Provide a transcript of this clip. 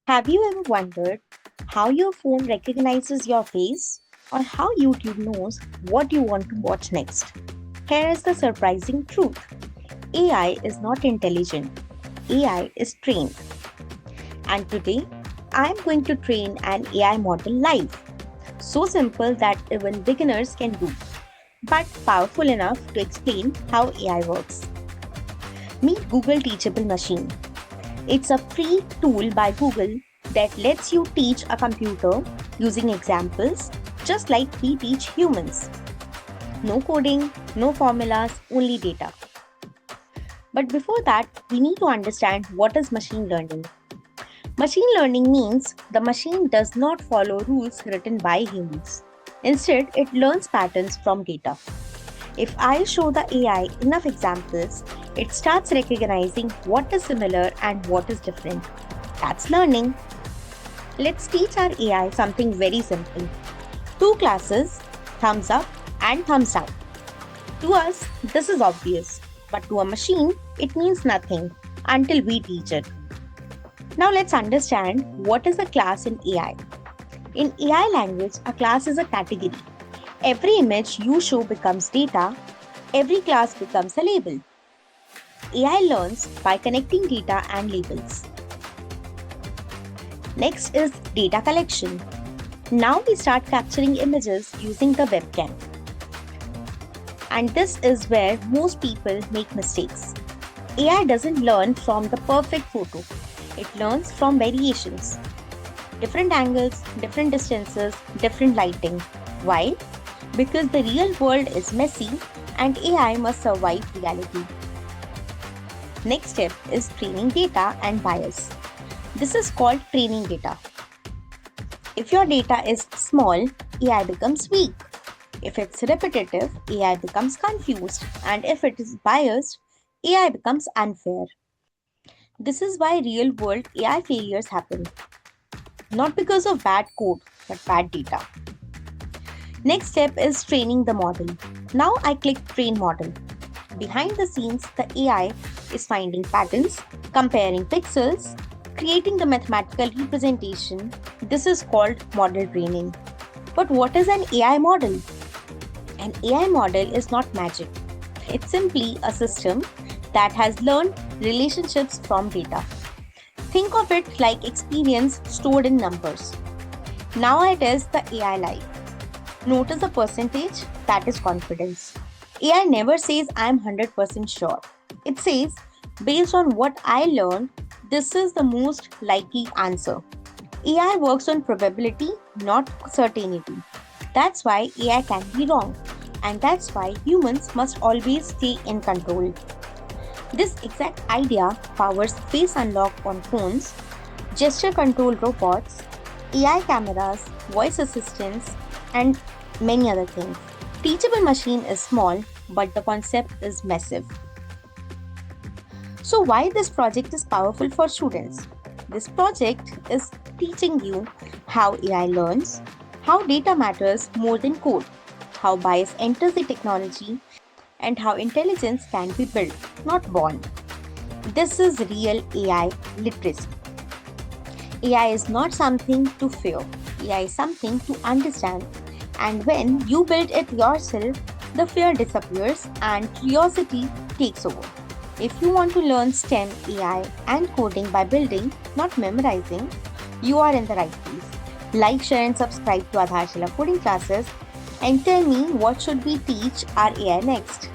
Have you ever wondered how your phone recognizes your face or how YouTube knows what you want to watch next? Here is the surprising truth: AI is not intelligent, AI is trained. And today, I am going to train an AI model live. So simple that even beginners can do, but powerful enough to explain how AI works. Meet Google Teachable Machine. It's a free tool by Google that lets you teach a computer using examples just like we teach humans. No coding, no formulas, only data. But before that, we need to understand what is machine learning. Machine learning means the machine does not follow rules written by humans. Instead, it learns patterns from data. If I show the AI enough examples, it starts recognizing what is similar and what is different. That's learning. Let's teach our AI something very simple. Two classes, thumbs up and thumbs down. To us, this is obvious, but to a machine, it means nothing until we teach it. Now let's understand what is a class in AI. In AI language, a class is a category. Every image you show becomes data, every class becomes a label. AI learns by connecting data and labels. Next is data collection. Now we start capturing images using the webcam. And this is where most people make mistakes. AI doesn't learn from the perfect photo. It learns from variations. Different angles, different distances, different lighting. Why? Because the real world is messy and AI must survive reality. Next step is training data and bias. This is called training data. If your data is small, AI becomes weak. If it's repetitive, AI becomes confused. And if it is biased, AI becomes unfair. This is why real world AI failures happen. Not because of bad code, but bad data. Next step is training the model. Now I click train model. Behind the scenes, the AI is finding patterns, comparing pixels, creating the mathematical representation. This is called model training. But what is an AI model? An AI model is not magic. It's simply a system that has learned relationships from data. Think of it like experience stored in numbers. Now I test the AI live. Notice the percentage, that is confidence. AI never says I am 100% sure. It says, based on what I learned, this is the most likely answer. AI works on probability, not certainty. That's why AI can be wrong. And that's why humans must always stay in control. This exact idea powers face unlock on phones, gesture control robots, AI cameras, voice assistants, and many other things. Teachable machine is small, but the concept is massive. So why this project is powerful for students? This project is teaching you how AI learns, how data matters more than code, how bias enters the technology, and how intelligence can be built, not born. This is real AI literacy. AI is not something to fear. AI is something to understand. And when you build it yourself, the fear disappears and curiosity takes over. If you want to learn STEM, AI, and coding by building, not memorizing, you are in the right place. Like, share, and subscribe to Adharshila coding classes and tell me what should we teach our AI next.